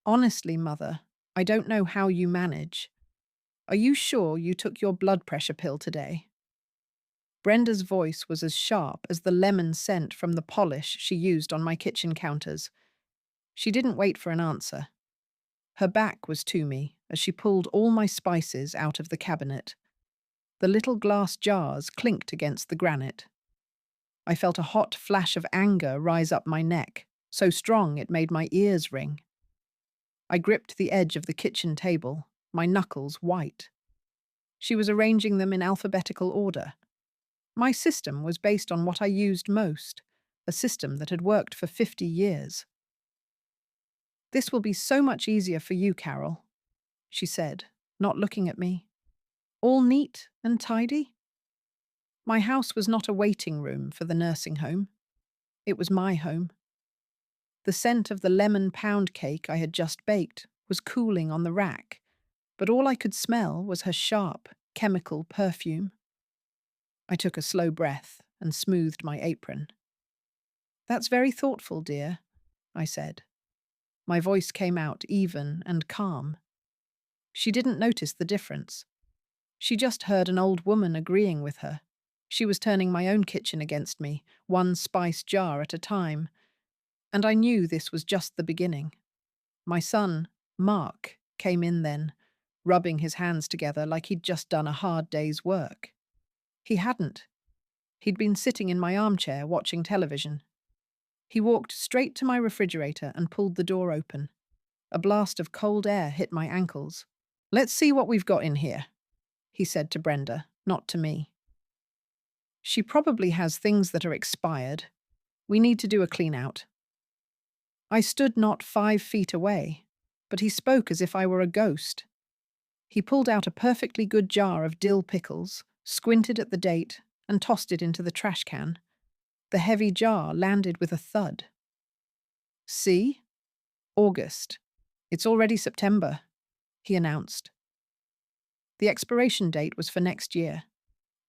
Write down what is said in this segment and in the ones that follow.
Honestly, Mother, I don't know how you manage. Are you sure you took your blood pressure pill today? Brenda's voice was as sharp as the lemon scent from the polish she used on my kitchen counters. She didn't wait for an answer. Her back was to me as she pulled all my spices out of the cabinet. The little glass jars clinked against the granite. I felt a hot flash of anger rise up my neck, so strong it made my ears ring. I gripped the edge of the kitchen table, my knuckles white. She was arranging them in alphabetical order. My system was based on what I used most, a system that had worked for 50 years. "This will be so much easier for you, Carol," she said, not looking at me. "All neat and tidy?" My house was not a waiting room for the nursing home. It was my home. The scent of the lemon pound cake I had just baked was cooling on the rack, but all I could smell was her sharp, chemical perfume. I took a slow breath and smoothed my apron. "That's very thoughtful, dear," I said. My voice came out even and calm. She didn't notice the difference. She just heard an old woman agreeing with her. She was turning my own kitchen against me, one spice jar at a time. And I knew this was just the beginning. My son, Mark, came in then, rubbing his hands together like he'd just done a hard day's work. He hadn't. He'd been sitting in my armchair watching television. He walked straight to my refrigerator and pulled the door open. A blast of cold air hit my ankles. "Let's see what we've got in here," he said to Brenda, not to me. "She probably has things that are expired. We need to do a clean out." I stood not 5 feet away, but he spoke as if I were a ghost. He pulled out a perfectly good jar of dill pickles, squinted at the date, and tossed it into the trash can. The heavy jar landed with a thud. "See? August. It's already September," he announced. The expiration date was for next year.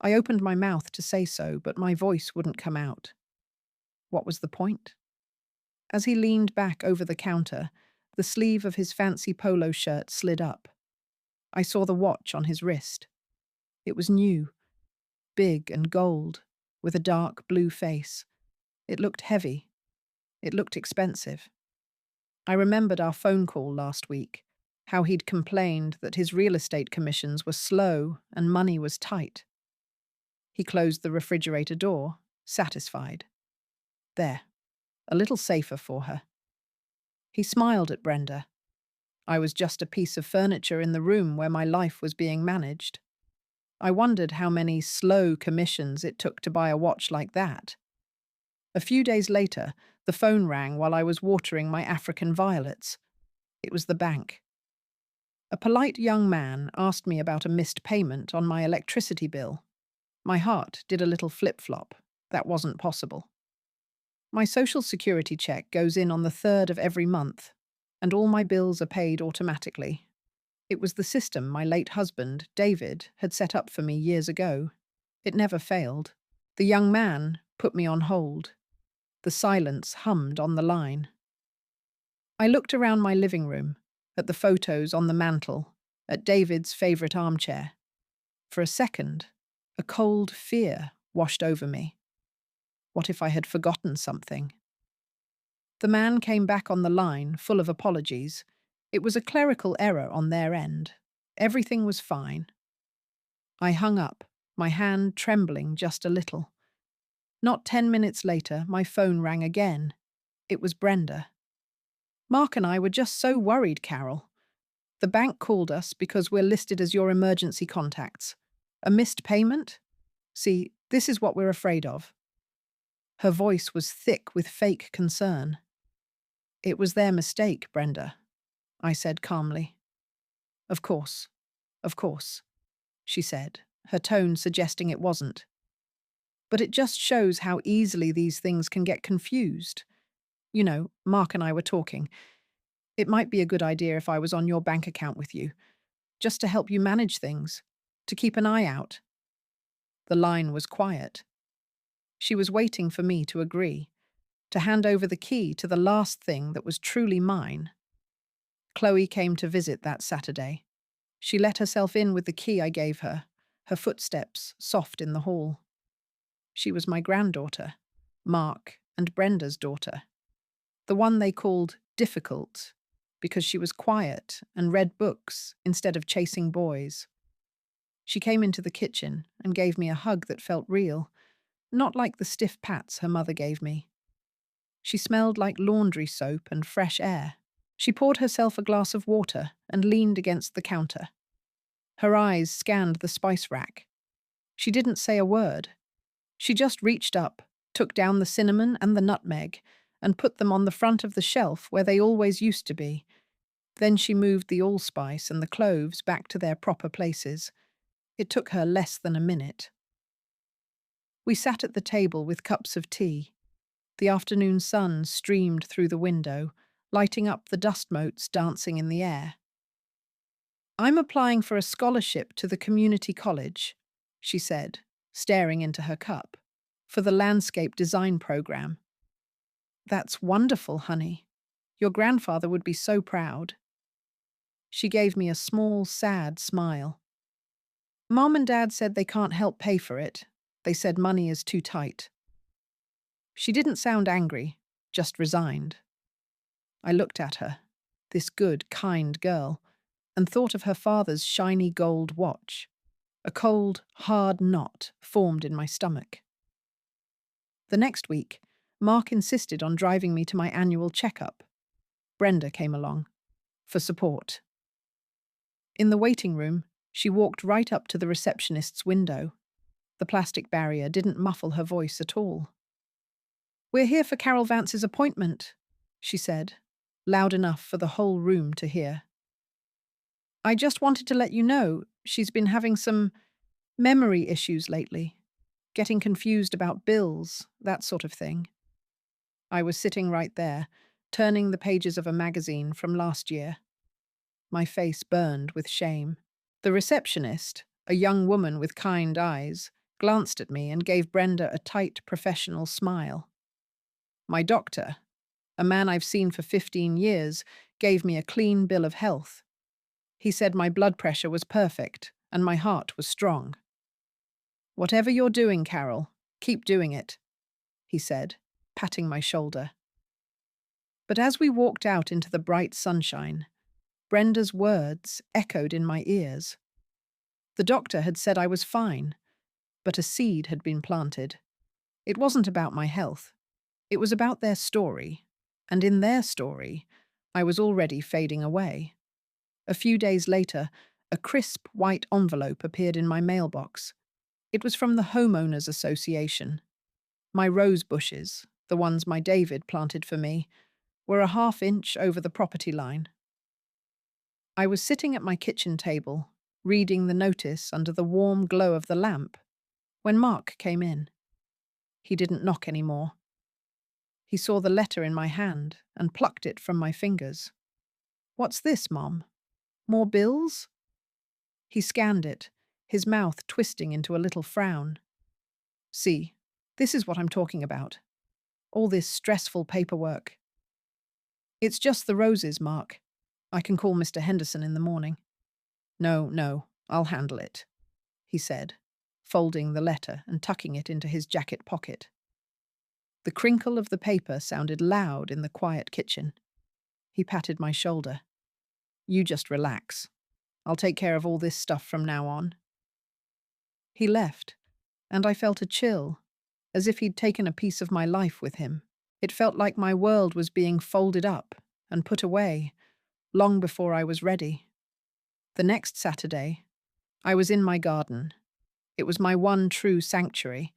I opened my mouth to say so, but my voice wouldn't come out. What was the point? As he leaned back over the counter, the sleeve of his fancy polo shirt slid up. I saw the watch on his wrist. It was new, big and gold, with a dark blue face. It looked heavy. It looked expensive. I remembered our phone call last week, how he'd complained that his real estate commissions were slow and money was tight. He closed the refrigerator door, satisfied. There, a little safer for her. He smiled at Brenda. I was just a piece of furniture in the room where my life was being managed. I wondered how many slow commissions it took to buy a watch like that. A few days later, the phone rang while I was watering my African violets. It was the bank. A polite young man asked me about a missed payment on my electricity bill. My heart did a little flip-flop. That wasn't possible. My social security check goes in on the 3rd of every month, and all my bills are paid automatically. It was the system my late husband, David, had set up for me years ago. It never failed. The young man put me on hold. The silence hummed on the line. I looked around my living room, at the photos on the mantel, at David's favourite armchair. For a second, a cold fear washed over me. What if I had forgotten something? The man came back on the line, full of apologies. It was a clerical error on their end. Everything was fine. I hung up, my hand trembling just a little. Not 10 minutes later, my phone rang again. It was Brenda. "Mark and I were just so worried, Carol. The bank called us because we're listed as your emergency contacts. A missed payment? See, this is what we're afraid of." Her voice was thick with fake concern. "It was their mistake, Brenda," I said calmly. Of course," she said, her tone suggesting it wasn't. "But it just shows how easily these things can get confused. You know, Mark and I were talking. It might be a good idea if I was on your bank account with you, just to help you manage things, to keep an eye out." The line was quiet. She was waiting for me to agree, to hand over the key to the last thing that was truly mine. Chloe came to visit that Saturday. She let herself in with the key I gave her, her footsteps soft in the hall. She was my granddaughter, Mark and Brenda's daughter, the one they called difficult because she was quiet and read books instead of chasing boys. She came into the kitchen and gave me a hug that felt real, not like the stiff pats her mother gave me. She smelled like laundry soap and fresh air. She poured herself a glass of water and leaned against the counter. Her eyes scanned the spice rack. She didn't say a word. She just reached up, took down the cinnamon and the nutmeg, and put them on the front of the shelf where they always used to be. Then she moved the allspice and the cloves back to their proper places. It took her less than a minute. We sat at the table with cups of tea. The afternoon sun streamed through the window, lighting up the dust motes dancing in the air. "I'm applying for a scholarship to the community college," she said, staring into her cup, "for the landscape design program." "That's wonderful, honey. Your grandfather would be so proud." She gave me a small, sad smile. "Mom and Dad said they can't help pay for it. They said money is too tight." She didn't sound angry, just resigned. I looked at her, this good, kind girl, and thought of her father's shiny gold watch. A cold, hard knot formed in my stomach. The next week, Mark insisted on driving me to my annual checkup. Brenda came along, for support. In the waiting room, she walked right up to the receptionist's window. The plastic barrier didn't muffle her voice at all. "We're here for Carol Vance's appointment," she said, loud enough for the whole room to hear. "I just wanted to let you know she's been having some memory issues lately, getting confused about bills, that sort of thing." I was sitting right there, turning the pages of a magazine from last year. My face burned with shame. The receptionist, a young woman with kind eyes, glanced at me and gave Brenda a tight, professional smile. My doctor, a man I've seen for 15 years, gave me a clean bill of health. He said my blood pressure was perfect and my heart was strong. "Whatever you're doing, Carol, keep doing it," he said, patting my shoulder. But as we walked out into the bright sunshine, Brenda's words echoed in my ears. The doctor had said I was fine, but a seed had been planted. It wasn't about my health. It was about their story, and in their story, I was already fading away. A few days later, a crisp white envelope appeared in my mailbox. It was from the Homeowners Association. My rose bushes, the ones my David planted for me, were a half-inch over the property line. I was sitting at my kitchen table, reading the notice under the warm glow of the lamp, when Mark came in. He didn't knock anymore. He saw the letter in my hand and plucked it from my fingers. "What's this, Mom? More bills?" He scanned it, his mouth twisting into a little frown. "See, this is what I'm talking about. All this stressful paperwork." "It's just the roses, Mark. I can call Mr. Henderson in the morning." No, I'll handle it," he said, folding the letter and tucking it into his jacket pocket. The crinkle of the paper sounded loud in the quiet kitchen. He patted my shoulder. "You just relax. I'll take care of all this stuff from now on." He left, and I felt a chill, as if he'd taken a piece of my life with him. It felt like my world was being folded up and put away, long before I was ready. The next Saturday, I was in my garden. It was my one true sanctuary.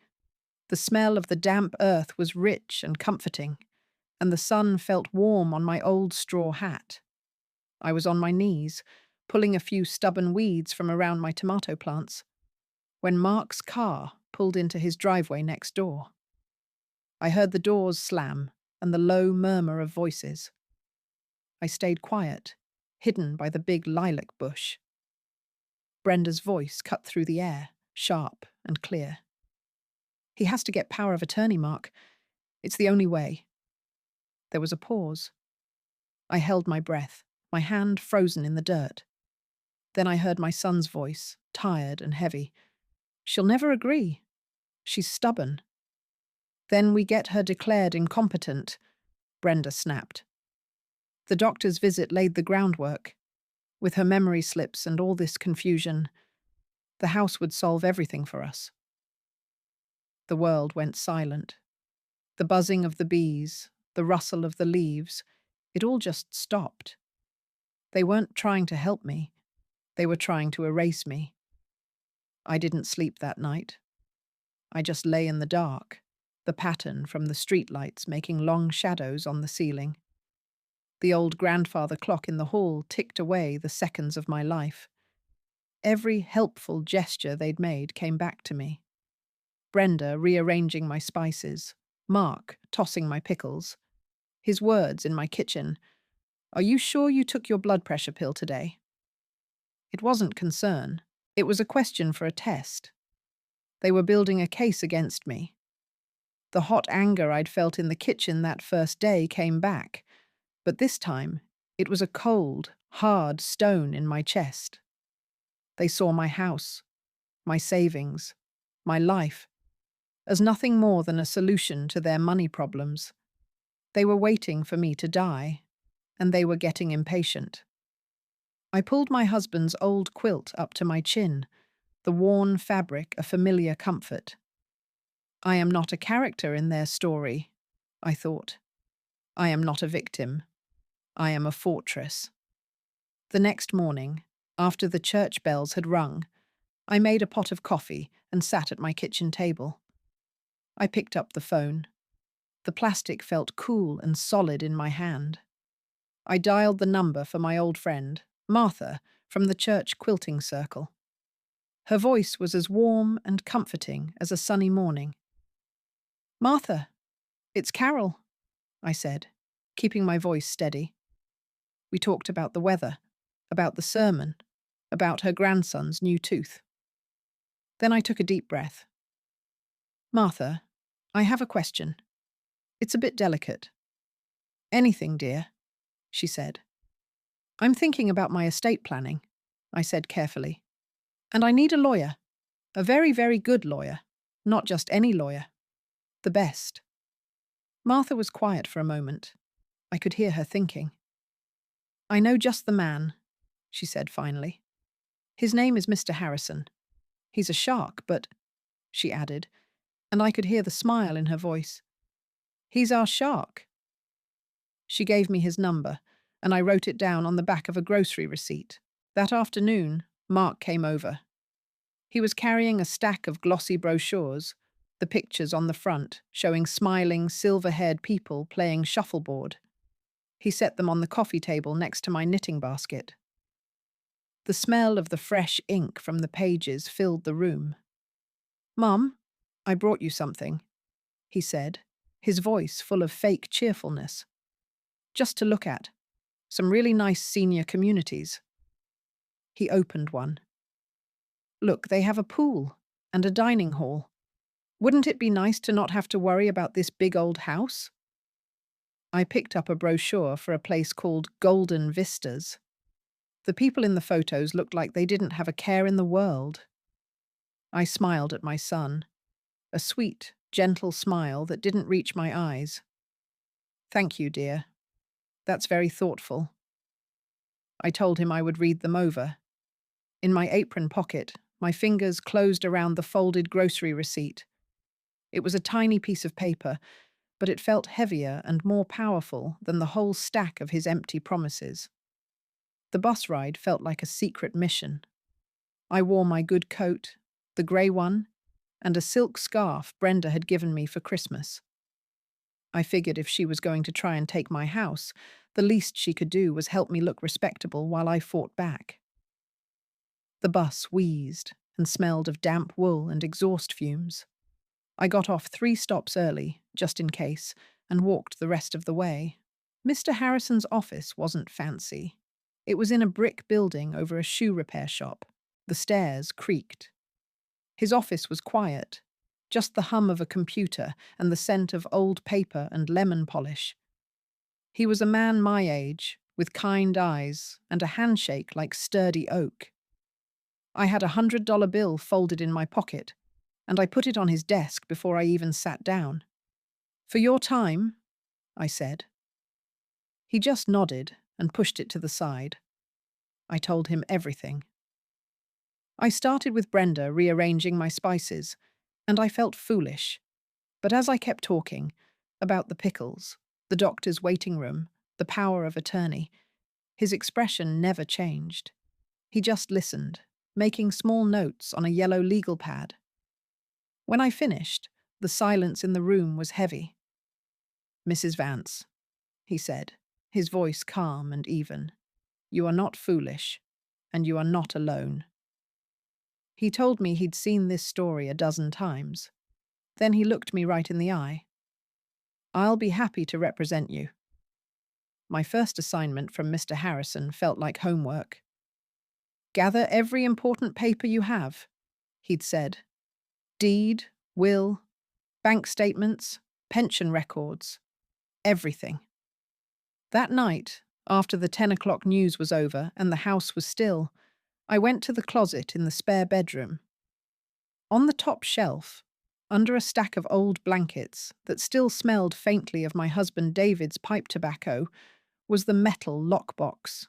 The smell of the damp earth was rich and comforting, and the sun felt warm on my old straw hat. I was on my knees, pulling a few stubborn weeds from around my tomato plants, when Mark's car pulled into his driveway next door. I heard the doors slam and the low murmur of voices. I stayed quiet, hidden by the big lilac bush. Brenda's voice cut through the air, sharp and clear. "He has to get power of attorney, Mark. It's the only way." There was a pause. I held my breath. my hand frozen in the dirt. Then I heard my son's voice, tired and heavy. She'll never agree. She's stubborn. Then we get her declared incompetent, Brenda snapped. The doctor's visit laid the groundwork. With her memory slips and all this confusion, the house would solve everything for us. The world went silent. The buzzing of the bees, the rustle of the leaves, it all just stopped. They weren't trying to help me. They were trying to erase me. I didn't sleep that night. I just lay in the dark, the pattern from the streetlights making long shadows on the ceiling. The old grandfather clock in the hall ticked away the seconds of my life. Every helpful gesture they'd made came back to me. Brenda rearranging my spices, Mark tossing my pickles, his words in my kitchen, "Are you sure you took your blood pressure pill today?" It wasn't concern. It was a question for a test. They were building a case against me. The hot anger I'd felt in the kitchen that first day came back, but this time it was a cold, hard stone in my chest. They saw my house, my savings, my life, as nothing more than a solution to their money problems. They were waiting for me to die, and they were getting impatient. I pulled my husband's old quilt up to my chin, the worn fabric a familiar comfort. I am not a character in their story, I thought. I am not a victim. I am a fortress. The next morning, after the church bells had rung, I made a pot of coffee and sat at my kitchen table. I picked up the phone. The plastic felt cool and solid in my hand. I dialed the number for my old friend, Martha, from the church quilting circle. Her voice was as warm and comforting as a sunny morning. "Martha, it's Carol," I said, keeping my voice steady. We talked about the weather, about the sermon, about her grandson's new tooth. Then I took a deep breath. "Martha, I have a question. It's a bit delicate." "Anything, dear," she said. "I'm thinking about my estate planning," I said carefully. "And I need a lawyer. A very, very good lawyer. Not just any lawyer. The best." Martha was quiet for a moment. I could hear her thinking. "I know just the man," she said finally. "His name is Mr. Harrison. He's a shark, but," she added, and I could hear the smile in her voice, "he's our shark." She gave me his number, and I wrote it down on the back of a grocery receipt. That afternoon, Mark came over. He was carrying a stack of glossy brochures, the pictures on the front showing smiling, silver-haired people playing shuffleboard. He set them on the coffee table next to my knitting basket. The smell of the fresh ink from the pages filled the room. "Mum, I brought you something," he said, his voice full of fake cheerfulness. "Just to look at. Some really nice senior communities." He opened one. "Look, they have a pool and a dining hall. Wouldn't it be nice to not have to worry about this big old house?" I picked up a brochure for a place called Golden Vistas. The people in the photos looked like they didn't have a care in the world. I smiled at my son, a sweet, gentle smile that didn't reach my eyes. "Thank you, dear. That's very thoughtful." I told him I would read them over. In my apron pocket, my fingers closed around the folded grocery receipt. It was a tiny piece of paper, but it felt heavier and more powerful than the whole stack of his empty promises. The bus ride felt like a secret mission. I wore my good coat, the grey one, and a silk scarf Brenda had given me for Christmas. I figured if she was going to try and take my house, the least she could do was help me look respectable while I fought back. The bus wheezed and smelled of damp wool and exhaust fumes. I got off 3 stops early, just in case, and walked the rest of the way. Mr. Harrison's office wasn't fancy. It was in a brick building over a shoe repair shop. The stairs creaked. His office was quiet, just the hum of a computer and the scent of old paper and lemon polish. He was a man my age, with kind eyes and a handshake like sturdy oak. I had $100 bill folded in my pocket, and I put it on his desk before I even sat down. "For your time," I said. He just nodded and pushed it to the side. I told him everything. I started with Brenda rearranging my spices, and I felt foolish. But as I kept talking about the pickles, the doctor's waiting room, the power of attorney, his expression never changed. He just listened, making small notes on a yellow legal pad. When I finished, the silence in the room was heavy. "Mrs. Vance," he said, his voice calm and even, "you are not foolish, and you are not alone." He told me he'd seen this story a dozen times. Then he looked me right in the eye. "I'll be happy to represent you." My first assignment from Mr. Harrison felt like homework. "Gather every important paper you have," he'd said. "Deed, will, bank statements, pension records, everything." That night, after the 10 o'clock news was over and the house was still, I went to the closet in the spare bedroom. On the top shelf, under a stack of old blankets that still smelled faintly of my husband David's pipe tobacco, was the metal lockbox.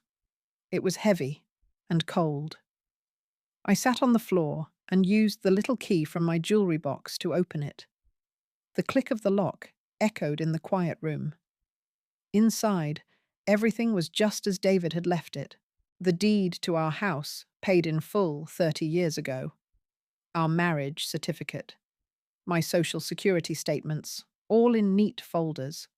It was heavy and cold. I sat on the floor and used the little key from my jewelry box to open it. The click of the lock echoed in the quiet room. Inside, everything was just as David had left it. The deed to our house, paid in full 30 years ago. Our marriage certificate. My social security statements, all in neat folders.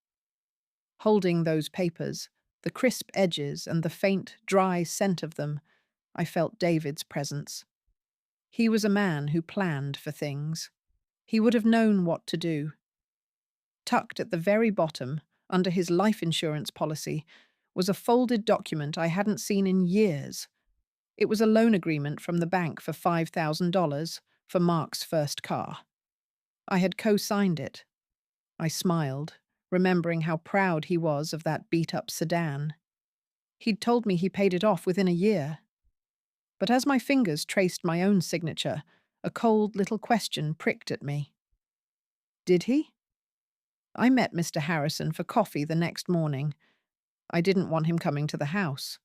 Holding those papers, the crisp edges and the faint, dry scent of them, I felt David's presence. He was a man who planned for things. He would have known what to do. Tucked at the very bottom, under his life insurance policy, was a folded document I hadn't seen in years. It was a loan agreement from the bank for $5,000 for Mark's first car. I had co-signed it. I smiled, remembering how proud he was of that beat-up sedan. He'd told me he paid it off within a year. But as my fingers traced my own signature, a cold little question pricked at me. Did he? I met Mr. Harrison for coffee the next morning. I didn't want him coming to the house.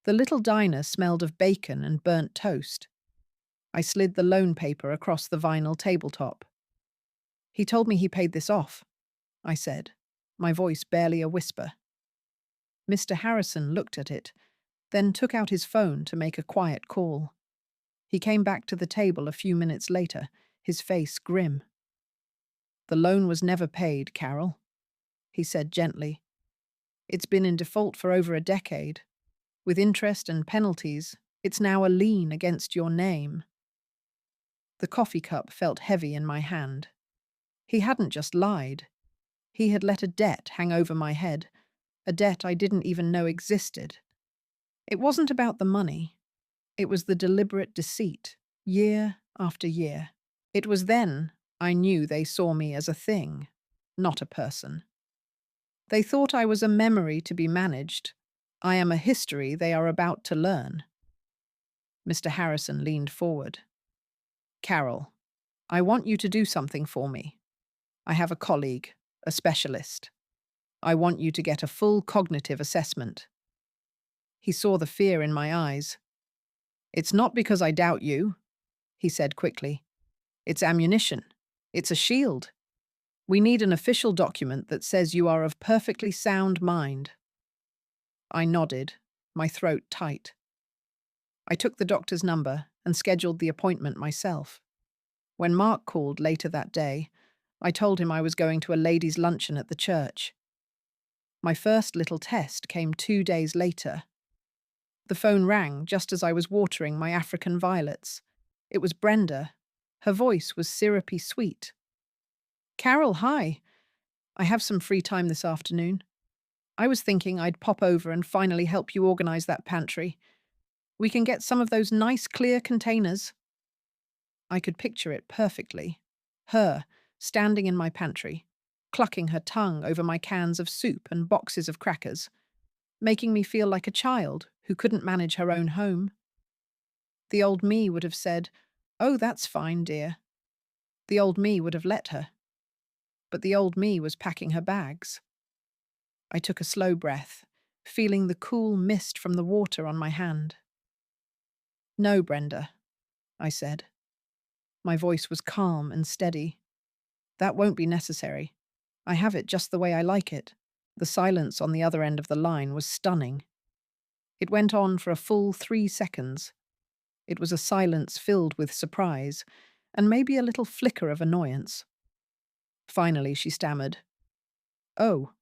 The little diner smelled of bacon and burnt toast. I slid the loan paper across the vinyl tabletop. "He told me he paid this off," I said, my voice barely a whisper. Mr. Harrison looked at it, then took out his phone to make a quiet call. He came back to the table a few minutes later, his face grim. "The loan was never paid, Carol," he said gently. "It's been in default for over a decade. With interest and penalties, it's now a lien against your name." The coffee cup felt heavy in my hand. He hadn't just lied. He had let a debt hang over my head, a debt I didn't even know existed. It wasn't about the money. It was the deliberate deceit, year after year. It was then I knew they saw me as a thing, not a person. They thought I was a memory to be managed. I am a history they are about to learn. Mr. Harrison leaned forward. "Carol, I want you to do something for me. I have a colleague, a specialist. I want you to get a full cognitive assessment." He saw the fear in my eyes. "It's not because I doubt you," he said quickly. "It's ammunition. It's a shield. We need an official document that says you are of perfectly sound mind." I nodded, my throat tight. I took the doctor's number and scheduled the appointment myself. When Mark called later that day, I told him I was going to a ladies' luncheon at the church. My first little test came 2 days later. The phone rang just as I was watering my African violets. It was Brenda. Her voice was syrupy sweet. "Carol, hi. I have some free time this afternoon. I was thinking I'd pop over and finally help you organize that pantry. We can get some of those nice clear containers." I could picture it perfectly. Her, standing in my pantry, clucking her tongue over my cans of soup and boxes of crackers. making me feel like a child who couldn't manage her own home. The old me would have said, "Oh, that's fine, dear." The old me would have let her. But the old me was packing her bags. I took a slow breath, feeling the cool mist from the water on my hand. "No, Brenda," I said. My voice was calm and steady. "That won't be necessary. I have it just the way I like it." The silence on the other end of the line was stunning. It went on for a full 3 seconds. It was a silence filled with surprise, and maybe a little flicker of annoyance. Finally, she stammered, "Oh,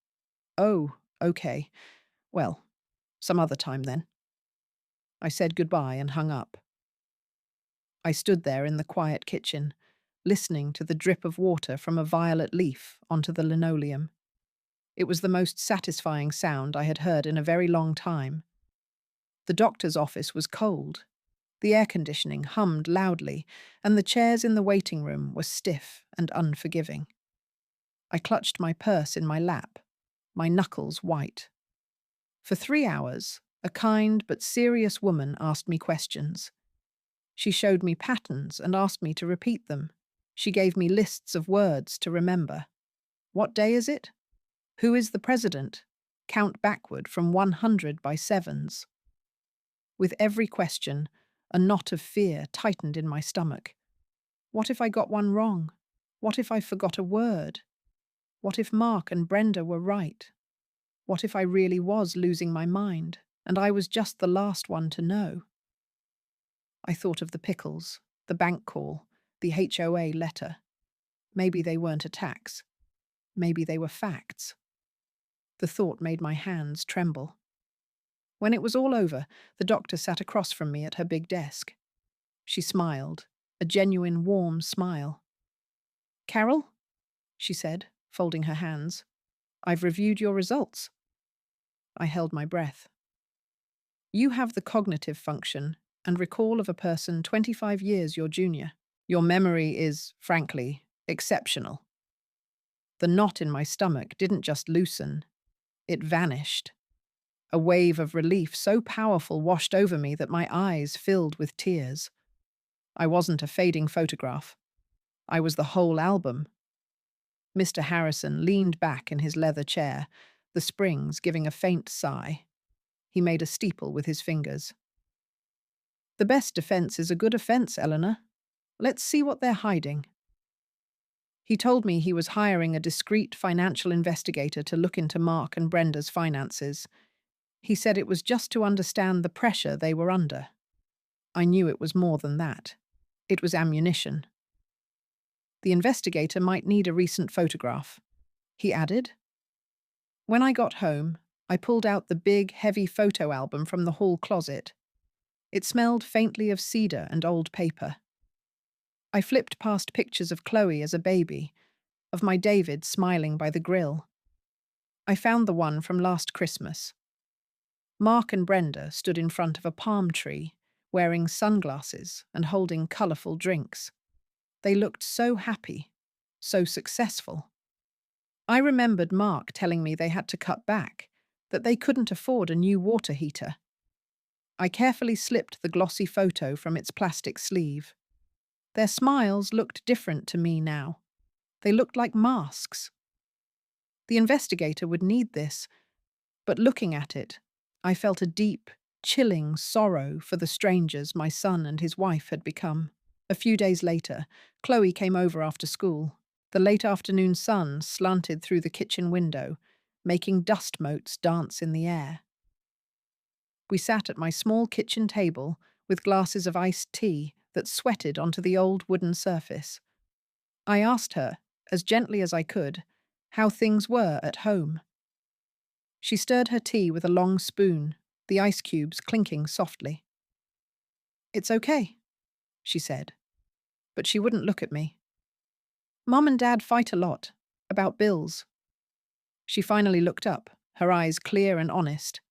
oh, okay. Well, some other time then." I said goodbye and hung up. I stood there in the quiet kitchen, listening to the drip of water from a violet leaf onto the linoleum. It was the most satisfying sound I had heard in a very long time. The doctor's office was cold. The air conditioning hummed loudly, and the chairs in the waiting room were stiff and unforgiving. I clutched my purse in my lap, my knuckles white. For 3 hours, a kind but serious woman asked me questions. She showed me patterns and asked me to repeat them. She gave me lists of words to remember. What day is it? Who is the president? Count backward from 100 by sevens. With every question, a knot of fear tightened in my stomach. What if I got one wrong? What if I forgot a word? What if Mark and Brenda were right? What if I really was losing my mind, and I was just the last one to know? I thought of the pickles, the bank call, the HOA letter. Maybe they weren't attacks. Maybe they were facts. The thought made my hands tremble. When it was all over, the doctor sat across from me at her big desk. She smiled, a genuine warm smile. "Carol," she said, folding her hands, "I've reviewed your results." I held my breath. "You have the cognitive function and recall of a person 25 years your junior. Your memory is, frankly, exceptional." The knot in my stomach didn't just loosen, it vanished. A wave of relief so powerful washed over me that my eyes filled with tears. I wasn't a fading photograph. I was the whole album. Mr. Harrison leaned back in his leather chair, the springs giving a faint sigh. He made a steeple with his fingers. "The best defense is a good offense, Eleanor. Let's see what they're hiding." He told me he was hiring a discreet financial investigator to look into Mark and Brenda's finances. He said it was just to understand the pressure they were under. I knew it was more than that. It was ammunition. "The investigator might need a recent photograph," he added. When I got home, I pulled out the big, heavy photo album from the hall closet. It smelled faintly of cedar and old paper. I flipped past pictures of Chloe as a baby, of my David smiling by the grill. I found the one from last Christmas. Mark and Brenda stood in front of a palm tree, wearing sunglasses and holding colourful drinks. They looked so happy, so successful. I remembered Mark telling me they had to cut back, that they couldn't afford a new water heater. I carefully slipped the glossy photo from its plastic sleeve. Their smiles looked different to me now. They looked like masks. The investigator would need this, but looking at it, I felt a deep, chilling sorrow for the strangers my son and his wife had become. A few days later, Chloe came over after school. The late afternoon sun slanted through the kitchen window, making dust motes dance in the air. We sat at my small kitchen table with glasses of iced tea that sweated onto the old wooden surface. I asked her, as gently as I could, how things were at home. She stirred her tea with a long spoon, the ice cubes clinking softly. "It's okay," she said, but she wouldn't look at me. "Mom and Dad fight a lot, about bills." She finally looked up, her eyes clear and honest.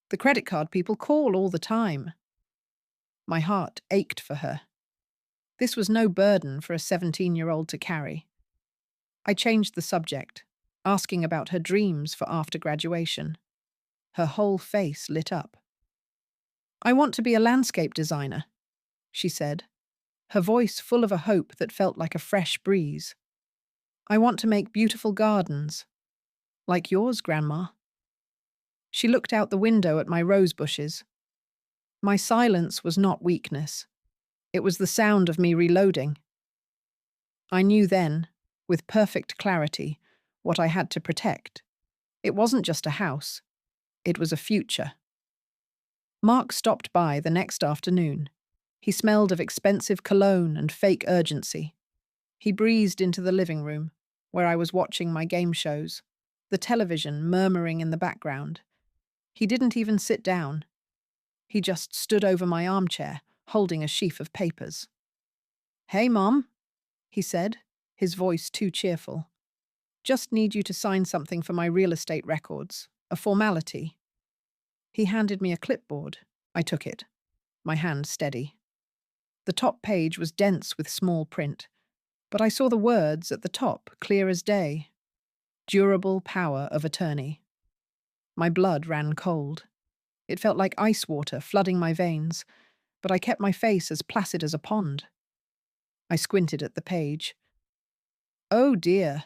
"The credit card people call all the time." My heart ached for her. This was no burden for a 17-year-old to carry. I changed the subject, asking about her dreams for after graduation. Her whole face lit up. "I want to be a landscape designer," she said, her voice full of a hope that felt like a fresh breeze. "I want to make beautiful gardens. Like yours, Grandma." She looked out the window at my rose bushes. My silence was not weakness. It was the sound of me reloading. I knew then, with perfect clarity, what I had to protect. It wasn't just a house. It was a future. Mark stopped by the next afternoon. He smelled of expensive cologne and fake urgency. He breezed into the living room, where I was watching my game shows, the television murmuring in the background. He didn't even sit down. He just stood over my armchair, holding a sheaf of papers. "Hey, Mom," he said, his voice too cheerful. "Just need you to sign something for my real estate records. A formality." He handed me a clipboard. I took it, my hand steady. The top page was dense with small print, but I saw the words at the top clear as day. Durable power of attorney. My blood ran cold. It felt like ice water flooding my veins, but I kept my face as placid as a pond. I squinted at the page. "Oh dear,"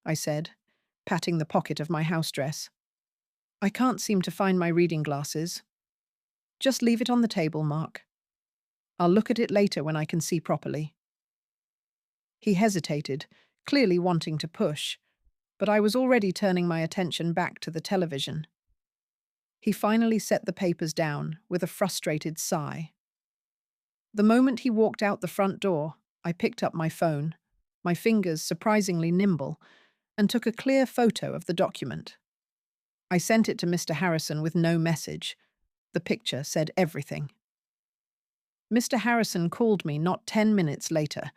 I said, patting the pocket of my house dress. "I can't seem to find my reading glasses." "Just leave it on the table, Mark. I'll look at it later when I can see properly." He hesitated, clearly wanting to push, but I was already turning my attention back to the television. He finally set the papers down with a frustrated sigh. The moment he walked out the front door, I picked up my phone, my fingers surprisingly nimble, and took a clear photo of the document. I sent it to Mr. Harrison with no message. The picture said everything. Mr. Harrison called me not 10 minutes later.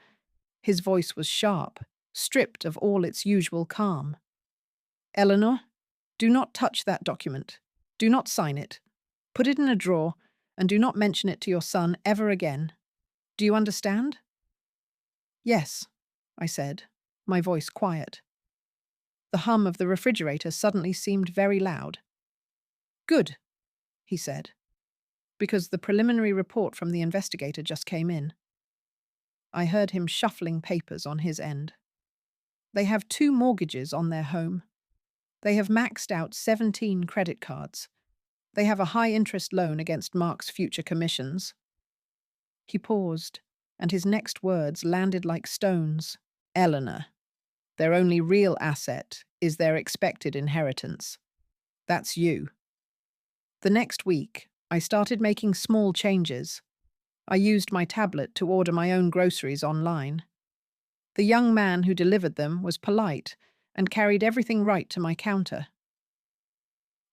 His voice was sharp, stripped of all its usual calm. "Eleanor, do not touch that document. Do not sign it. Put it in a drawer, and do not mention it to your son ever again. Do you understand?" "Yes," I said, my voice quiet. The hum of the refrigerator suddenly seemed very loud. "Good," he said, because the preliminary report from the investigator just came in. I heard him shuffling papers on his end. "They have 2 mortgages on their home. They have maxed out 17 credit cards. They have a high-interest loan against Mark's future commissions." He paused, and his next words landed like stones. "Eleanor, their only real asset is their expected inheritance. That's you." The next week, I started making small changes. I used my tablet to order my own groceries online. The young man who delivered them was polite and carried everything right to my counter.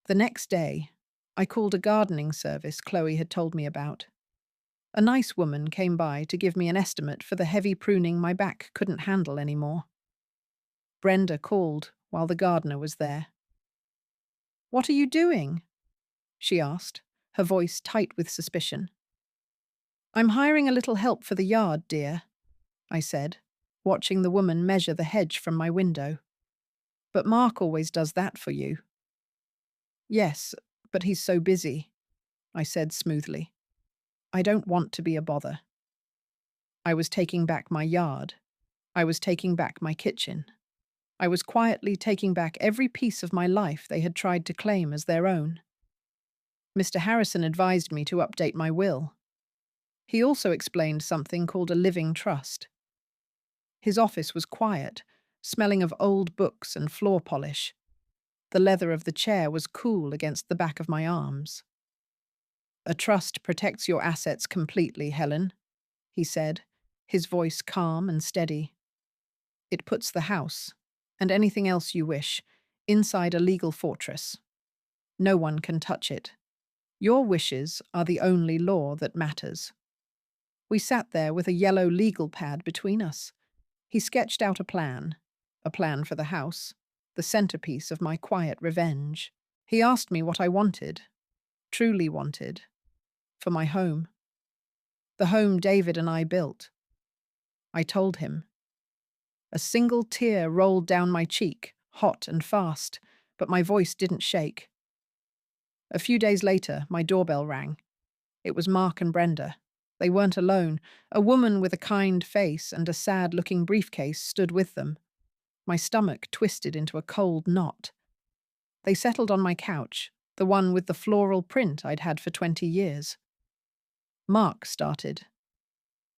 The next day, I called a gardening service Chloe had told me about. A nice woman came by to give me an estimate for the heavy pruning my back couldn't handle anymore. Brenda called while the gardener was there. "What are you doing?" she asked, her voice tight with suspicion. "I'm hiring a little help for the yard, dear," I said, watching the woman measure the hedge from my window. "But Mark always does that for you." "Yes, but he's so busy," I said smoothly. "I don't want to be a bother." I was taking back my yard. I was taking back my kitchen. I was quietly taking back every piece of my life they had tried to claim as their own. Mr. Harrison advised me to update my will. He also explained something called a living trust. His office was quiet, smelling of old books and floor polish. The leather of the chair was cool against the back of my arms. "A trust protects your assets completely, Helen," he said, his voice calm and steady. "It puts the house, and anything else you wish, inside a legal fortress. No one can touch it. Your wishes are the only law that matters." We sat there with a yellow legal pad between us. He sketched out a plan for the house, the centerpiece of my quiet revenge. He asked me what I wanted, truly wanted, for my home. The home David and I built. I told him. A single tear rolled down my cheek, hot and fast, but my voice didn't shake. A few days later, my doorbell rang. It was Mark and Brenda. They weren't alone. A woman with a kind face and a sad-looking briefcase stood with them. My stomach twisted into a cold knot. They settled on my couch, the one with the floral print I'd had for 20 years. Mark started.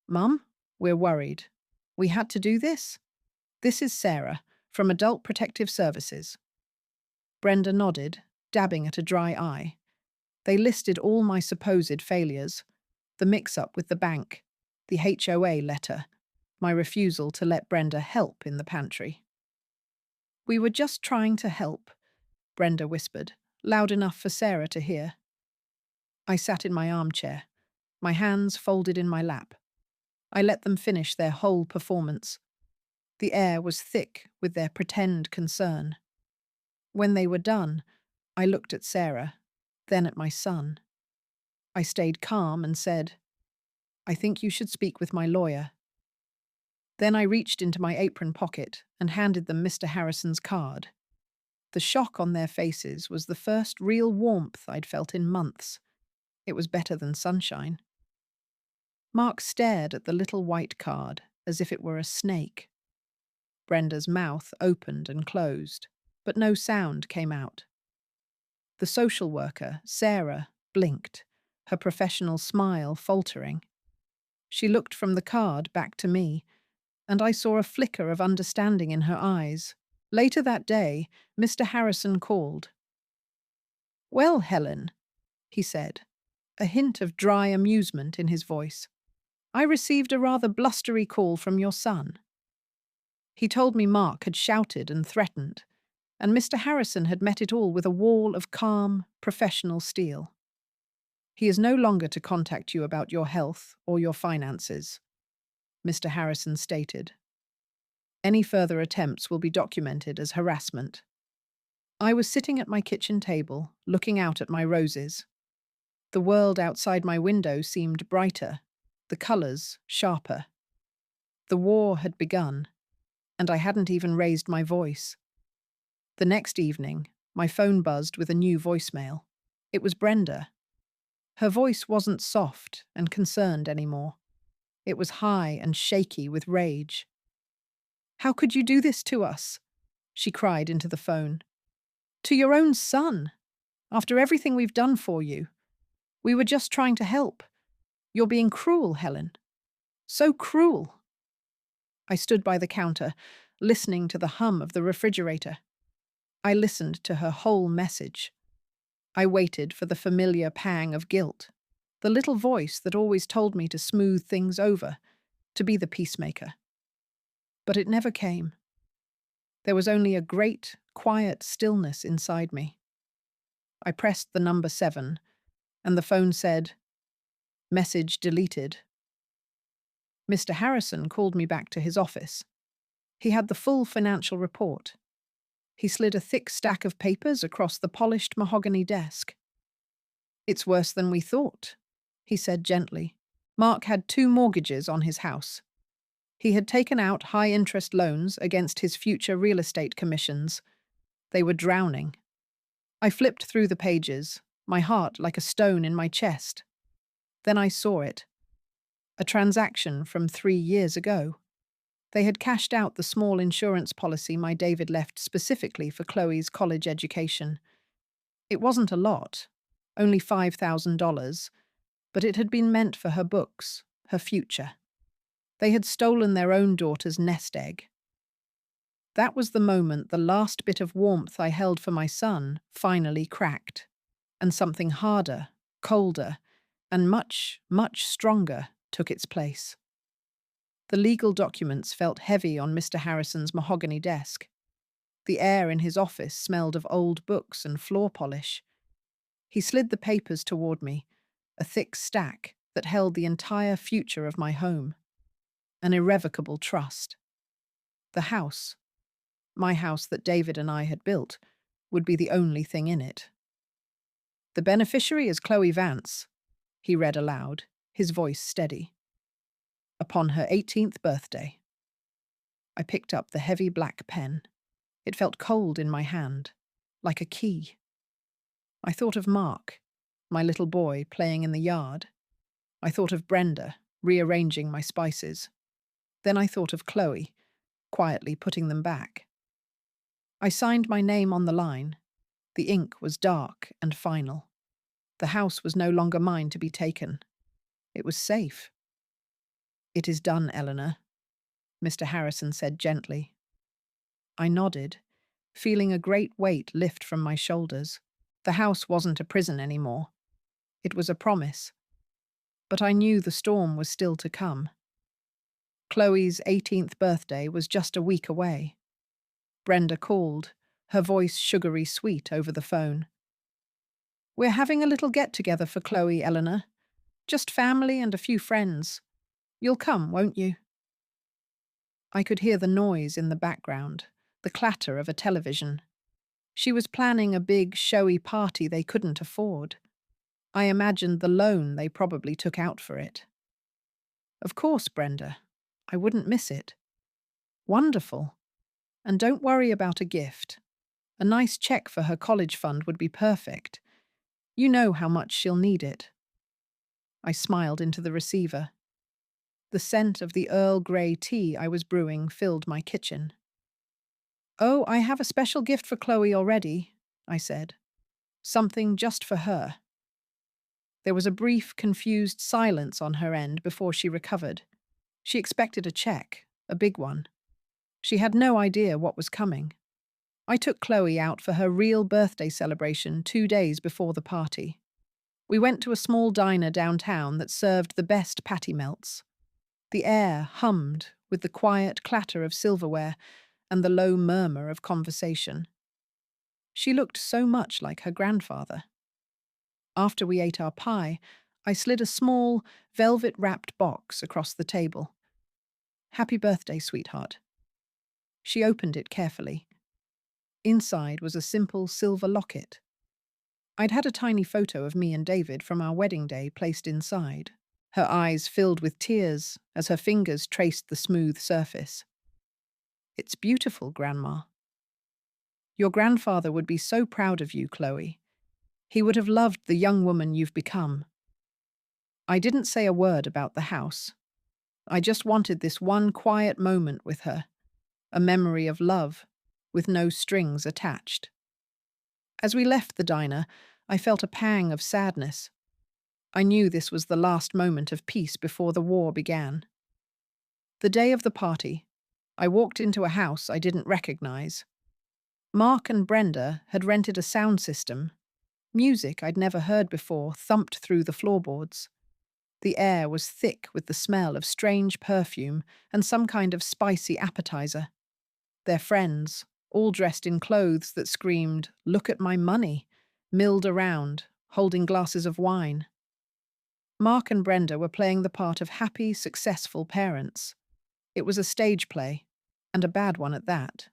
"Mum, we're worried. We had to do this? This is Sarah, from Adult Protective Services." Brenda nodded, dabbing at a dry eye. They listed all my supposed failures: the mix-up with the bank, the HOA letter, my refusal to let Brenda help in the pantry. "We were just trying to help," Brenda whispered, loud enough for Sarah to hear. I sat in my armchair, my hands folded in my lap. I let them finish their whole performance. The air was thick with their pretend concern. When they were done, I looked at Sarah, then at my son. I stayed calm and said, "I think you should speak with my lawyer." Then I reached into my apron pocket and handed them Mr. Harrison's card. The shock on their faces was the first real warmth I'd felt in months. It was better than sunshine. Mark stared at the little white card as if it were a snake. Brenda's mouth opened and closed, but no sound came out. The social worker, Sarah, blinked, her professional smile faltering. She looked from the card back to me, and I saw a flicker of understanding in her eyes. Later that day, Mr. Harrison called. "Well, Helen," he said, a hint of dry amusement in his voice, "I received a rather blustery call from your son." He told me Mark had shouted and threatened, and Mr. Harrison had met it all with a wall of calm, professional steel. "He is no longer to contact you about your health or your finances," Mr. Harrison stated. "Any further attempts will be documented as harassment." I was sitting at my kitchen table, looking out at my roses. The world outside my window seemed brighter, the colours sharper. The war had begun, and I hadn't even raised my voice. The next evening, my phone buzzed with a new voicemail. It was Brenda. Her voice wasn't soft and concerned anymore. It was high and shaky with rage. "How could you do this to us?" she cried into the phone. "To your own son, after everything we've done for you. We were just trying to help. You're being cruel, Helen. So cruel." I stood by the counter, listening to the hum of the refrigerator. I listened to her whole message. I waited for the familiar pang of guilt, the little voice that always told me to smooth things over, to be the peacemaker. But it never came. There was only a great, quiet stillness inside me. I pressed the number 7, and the phone said, "Message deleted." Mr. Harrison called me back to his office. He had the full financial report. He slid a thick stack of papers across the polished mahogany desk. "It's worse than we thought," he said gently. Mark had 2 mortgages on his house. He had taken out high-interest loans against his future real estate commissions. They were drowning. I flipped through the pages, my heart like a stone in my chest. Then I saw it. A transaction from 3 years ago. They had cashed out the small insurance policy my David left specifically for Chloe's college education. It wasn't a lot, only $5,000, but it had been meant for her books, her future. They had stolen their own daughter's nest egg. That was the moment the last bit of warmth I held for my son finally cracked, and something harder, colder, and much, much stronger took its place. The legal documents felt heavy on Mr. Harrison's mahogany desk. The air in his office smelled of old books and floor polish. He slid the papers toward me, a thick stack that held the entire future of my home. An irrevocable trust. The house, my house that David and I had built, would be the only thing in it. "The beneficiary is Chloe Vance," he read aloud, his voice steady. "Upon her 18th birthday." I picked up the heavy black pen. It felt cold in my hand, like a key. I thought of Mark, my little boy playing in the yard. I thought of Brenda, rearranging my spices. Then I thought of Chloe, quietly putting them back. I signed my name on the line. The ink was dark and final. The house was no longer mine to be taken. It was safe. "It is done, Eleanor," Mr. Harrison said gently. I nodded, feeling a great weight lift from my shoulders. The house wasn't a prison anymore. It was a promise. But I knew the storm was still to come. Chloe's 18th birthday was just a week away. Brenda called, her voice sugary sweet over the phone. "We're having a little get-together for Chloe, Eleanor. Just family and a few friends. You'll come, won't you?" I could hear the noise in the background, the clatter of a television. She was planning a big, showy party they couldn't afford. I imagined the loan they probably took out for it. "Of course, Brenda. I wouldn't miss it." "Wonderful. And don't worry about a gift. A nice check for her college fund would be perfect. You know how much she'll need it." I smiled into the receiver. The scent of the Earl Grey tea I was brewing filled my kitchen. "Oh, I have a special gift for Chloe already," I said. "Something just for her." There was a brief, confused silence on her end before she recovered. She expected a check, a big one. She had no idea what was coming. I took Chloe out for her real birthday celebration 2 days before the party. We went to a small diner downtown that served the best patty melts. The air hummed with the quiet clatter of silverware and the low murmur of conversation. She looked so much like her grandfather. After we ate our pie, I slid a small, velvet-wrapped box across the table. "Happy birthday, sweetheart." She opened it carefully. Inside was a simple silver locket. I'd had a tiny photo of me and David from our wedding day placed inside. Her eyes filled with tears as her fingers traced the smooth surface. "It's beautiful, Grandma." "Your grandfather would be so proud of you, Chloe. He would have loved the young woman you've become." I didn't say a word about the house. I just wanted this one quiet moment with her, a memory of love, with no strings attached. As we left the diner, I felt a pang of sadness. I knew this was the last moment of peace before the war began. The day of the party, I walked into a house I didn't recognize. Mark and Brenda had rented a sound system. Music I'd never heard before thumped through the floorboards. The air was thick with the smell of strange perfume and some kind of spicy appetizer. Their friends, all dressed in clothes that screamed, "Look at my money," milled around, holding glasses of wine. Mark and Brenda were playing the part of happy, successful parents. It was a stage play, and a bad one at that.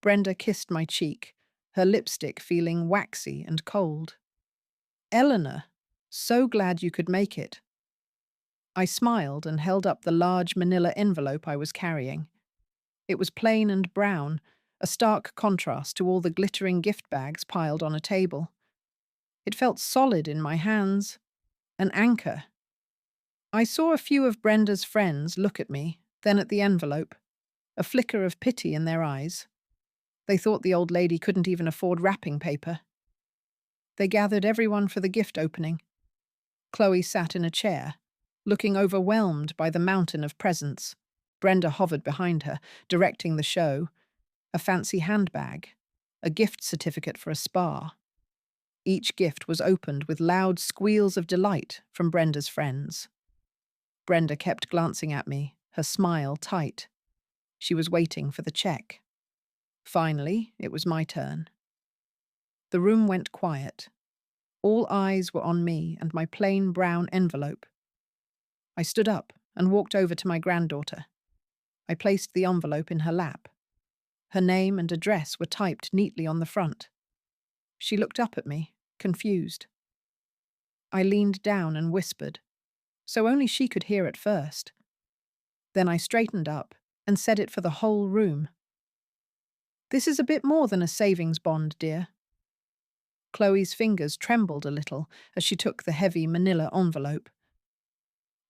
Brenda kissed my cheek, her lipstick feeling waxy and cold. "Eleanor, so glad you could make it." I smiled and held up the large manila envelope I was carrying. It was plain and brown, a stark contrast to all the glittering gift bags piled on a table. It felt solid in my hands, an anchor. I saw a few of Brenda's friends look at me, then at the envelope, a flicker of pity in their eyes. They thought the old lady couldn't even afford wrapping paper. They gathered everyone for the gift opening. Chloe sat in a chair, looking overwhelmed by the mountain of presents. Brenda hovered behind her, directing the show. A fancy handbag, a gift certificate for a spa. Each gift was opened with loud squeals of delight from Brenda's friends. Brenda kept glancing at me, her smile tight. She was waiting for the check. Finally, it was my turn. The room went quiet. All eyes were on me and my plain brown envelope. I stood up and walked over to my granddaughter. I placed the envelope in her lap. Her name and address were typed neatly on the front. She looked up at me, confused. I leaned down and whispered, so only she could hear at first. Then I straightened up and said it for the whole room. "This is a bit more than a savings bond, dear." Chloe's fingers trembled a little as she took the heavy manila envelope.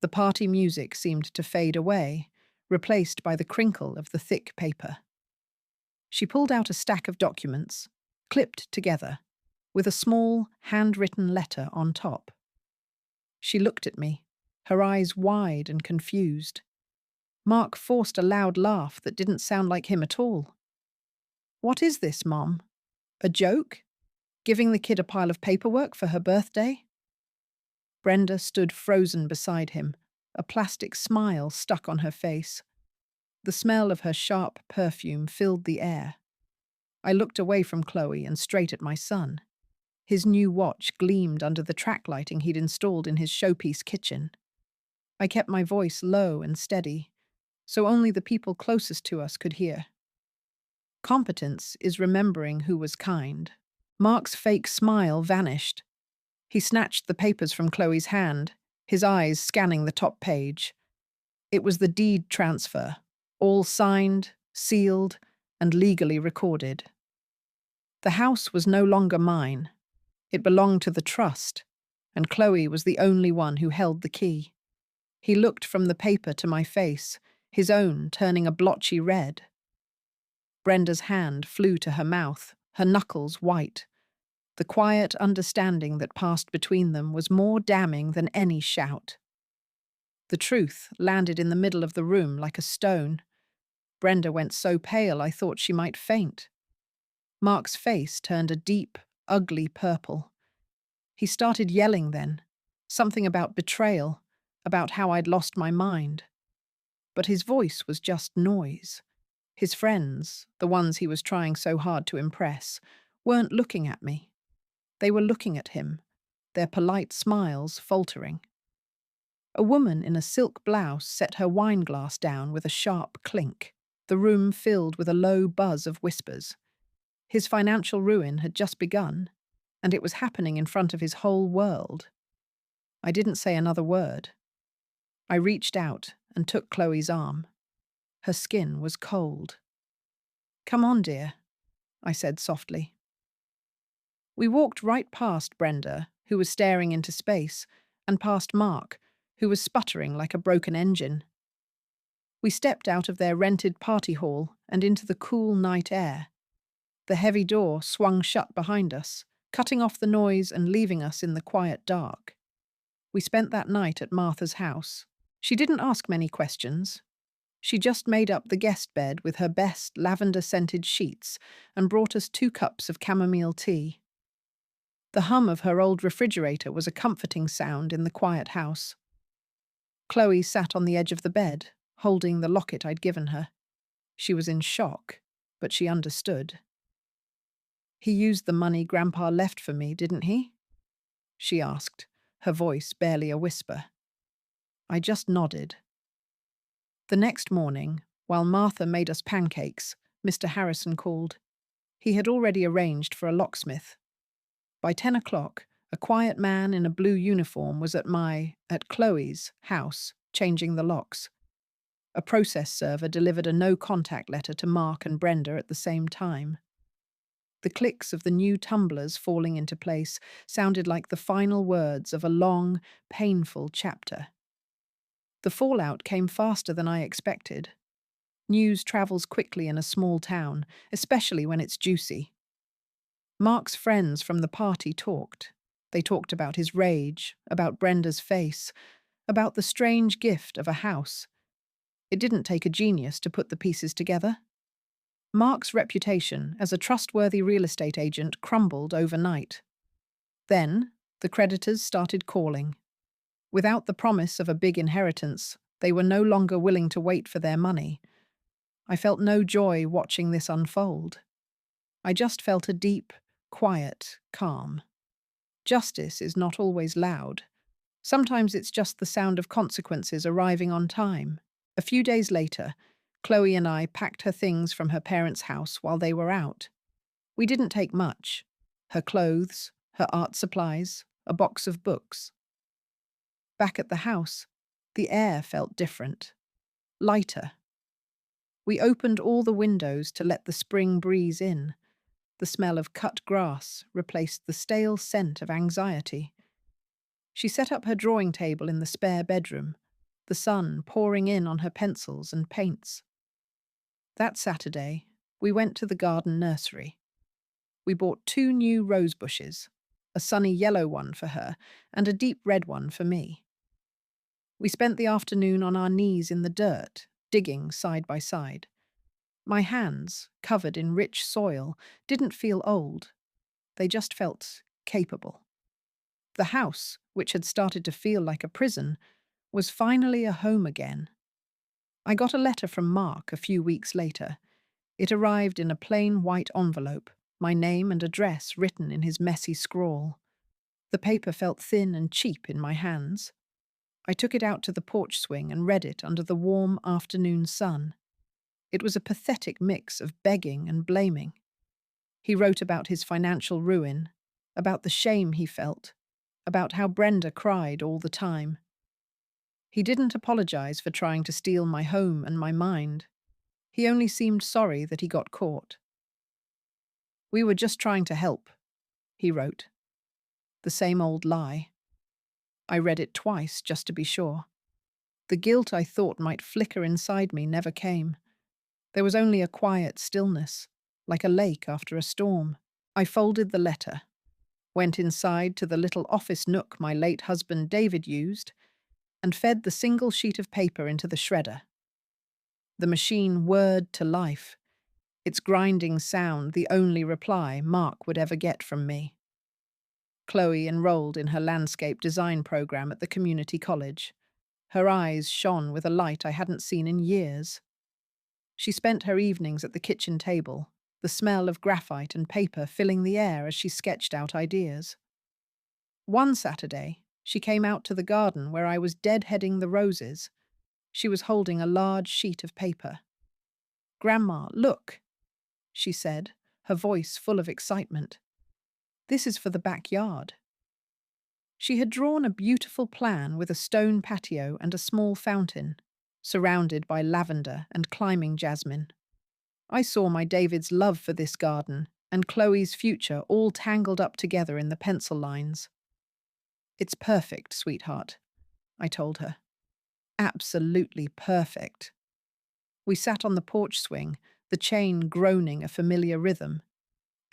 The party music seemed to fade away, replaced by the crinkle of the thick paper. She pulled out a stack of documents, clipped together, with a small, handwritten letter on top. She looked at me, her eyes wide and confused. Mark forced a loud laugh that didn't sound like him at all. "What is this, Mom? A joke? Giving the kid a pile of paperwork for her birthday?" Brenda stood frozen beside him, a plastic smile stuck on her face. The smell of her sharp perfume filled the air. I looked away from Chloe and straight at my son. His new watch gleamed under the track lighting he'd installed in his showpiece kitchen. I kept my voice low and steady, so only the people closest to us could hear. Competence is remembering who was kind. Mark's fake smile vanished. He snatched the papers from Chloe's hand, his eyes scanning the top page. It was the deed transfer, all signed, sealed, and legally recorded. The house was no longer mine. It belonged to the trust, and Chloe was the only one who held the key. He looked from the paper to my face, his own turning a blotchy red. Brenda's hand flew to her mouth, her knuckles white. The quiet understanding that passed between them was more damning than any shout. The truth landed in the middle of the room like a stone. Brenda went so pale I thought she might faint. Mark's face turned a deep, ugly purple. He started yelling then, something about betrayal, about how I'd lost my mind. But his voice was just noise. His friends, the ones he was trying so hard to impress, weren't looking at me. They were looking at him, their polite smiles faltering. A woman in a silk blouse set her wineglass down with a sharp clink, the room filled with a low buzz of whispers. His financial ruin had just begun, and it was happening in front of his whole world. I didn't say another word. I reached out and took Chloe's arm. Her skin was cold. "Come on, dear," I said softly. We walked right past Brenda, who was staring into space, and past Mark, who was sputtering like a broken engine. We stepped out of their rented party hall and into the cool night air. The heavy door swung shut behind us, cutting off the noise and leaving us in the quiet dark. We spent that night at Martha's house. She didn't ask many questions. She just made up the guest bed with her best lavender-scented sheets and brought us 2 cups of chamomile tea. The hum of her old refrigerator was a comforting sound in the quiet house. Chloe sat on the edge of the bed, holding the locket I'd given her. She was in shock, but she understood. "He used the money Grandpa left for me, didn't he?" she asked, her voice barely a whisper. I just nodded. The next morning, while Martha made us pancakes, Mr. Harrison called. He had already arranged for a locksmith. By 10 o'clock, a quiet man in a blue uniform was at Chloe's house, changing the locks. A process server delivered a no-contact letter to Mark and Brenda at the same time. The clicks of the new tumblers falling into place sounded like the final words of a long, painful chapter. The fallout came faster than I expected. News travels quickly in a small town, especially when it's juicy. Mark's friends from the party talked. They talked about his rage, about Brenda's face, about the strange gift of a house. It didn't take a genius to put the pieces together. Mark's reputation as a trustworthy real estate agent crumbled overnight. Then, the creditors started calling. Without the promise of a big inheritance, they were no longer willing to wait for their money. I felt no joy watching this unfold. I just felt a deep, quiet calm. Justice is not always loud. Sometimes it's just the sound of consequences arriving on time. A few days later, Chloe and I packed her things from her parents' house while they were out. We didn't take much: her clothes, her art supplies, a box of books. Back at the house, the air felt different, lighter. We opened all the windows to let the spring breeze in. The smell of cut grass replaced the stale scent of anxiety. She set up her drawing table in the spare bedroom, the sun pouring in on her pencils and paints. That Saturday, we went to the garden nursery. We bought 2 new rose bushes, a sunny yellow one for her and a deep red one for me. We spent the afternoon on our knees in the dirt, digging side by side. My hands, covered in rich soil, didn't feel old. They just felt capable. The house, which had started to feel like a prison, was finally a home again. I got a letter from Mark a few weeks later. It arrived in a plain white envelope, my name and address written in his messy scrawl. The paper felt thin and cheap in my hands. I took it out to the porch swing and read it under the warm afternoon sun. It was a pathetic mix of begging and blaming. He wrote about his financial ruin, about the shame he felt, about how Brenda cried all the time. He didn't apologize for trying to steal my home and my mind. He only seemed sorry that he got caught. "We were just trying to help," he wrote. The same old lie. I read it twice just to be sure. The guilt I thought might flicker inside me never came. There was only a quiet stillness, like a lake after a storm. I folded the letter, went inside to the little office nook my late husband David used, and fed the single sheet of paper into the shredder. The machine whirred to life, its grinding sound the only reply Mark would ever get from me. Chloe enrolled in her landscape design program at the community college. Her eyes shone with a light I hadn't seen in years. She spent her evenings at the kitchen table, the smell of graphite and paper filling the air as she sketched out ideas. One Saturday, she came out to the garden where I was deadheading the roses. She was holding a large sheet of paper. "Grandma, look," she said, her voice full of excitement. "This is for the backyard." She had drawn a beautiful plan with a stone patio and a small fountain, surrounded by lavender and climbing jasmine. I saw my David's love for this garden and Chloe's future all tangled up together in the pencil lines. "It's perfect, sweetheart," I told her. Absolutely perfect. We sat on the porch swing, the chain groaning a familiar rhythm,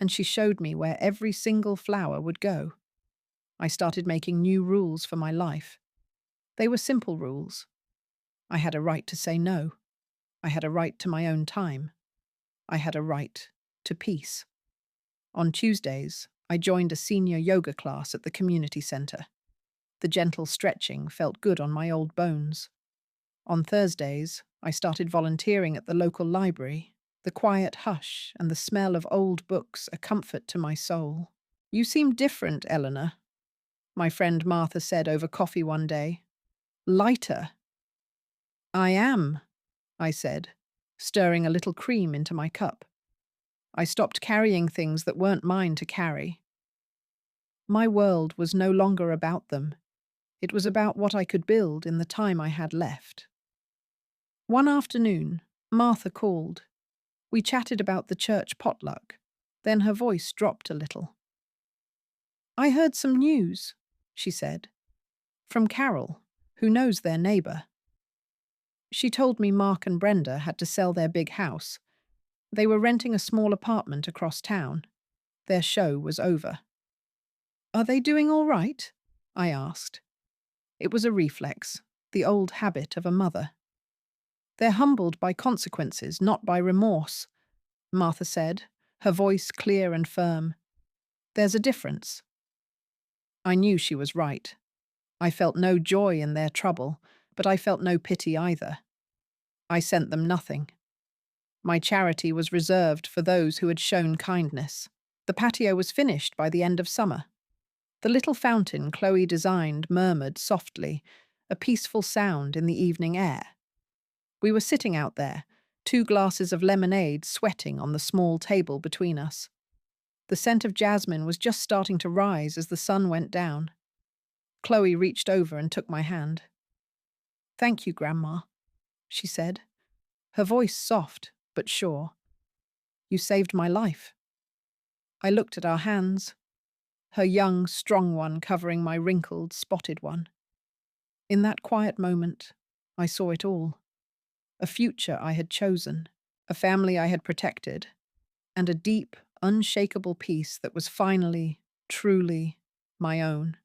and she showed me where every single flower would go. I started making new rules for my life. They were simple rules. I had a right to say no. I had a right to my own time. I had a right to peace. On Tuesdays, I joined a senior yoga class at the community center. The gentle stretching felt good on my old bones. On Thursdays, I started volunteering at the local library, the quiet hush and the smell of old books a comfort to my soul. "You seem different, Eleanor," my friend Martha said over coffee one day. "Lighter." "I am," I said, stirring a little cream into my cup. I stopped carrying things that weren't mine to carry. My world was no longer about them. It was about what I could build in the time I had left. One afternoon, Martha called. We chatted about the church potluck. Then her voice dropped a little. "I heard some news," she said, "from Carol, who knows their neighbour. She told me Mark and Brenda had to sell their big house. They were renting a small apartment across town. Their show was over." "Are they doing all right?" I asked. It was a reflex, the old habit of a mother. "They're humbled by consequences, not by remorse," Martha said, her voice clear and firm. "There's a difference." I knew she was right. I felt no joy in their trouble, but I felt no pity either. I sent them nothing. My charity was reserved for those who had shown kindness. The patio was finished by the end of summer. The little fountain Chloe designed murmured softly, a peaceful sound in the evening air. We were sitting out there, 2 glasses of lemonade sweating on the small table between us. The scent of jasmine was just starting to rise as the sun went down. Chloe reached over and took my hand. "Thank you, Grandma," she said, her voice soft but sure. "You saved my life." I looked at our hands, her young, strong one covering my wrinkled, spotted one. In that quiet moment, I saw it all. A future I had chosen, a family I had protected, and a deep, unshakable peace that was finally, truly my own.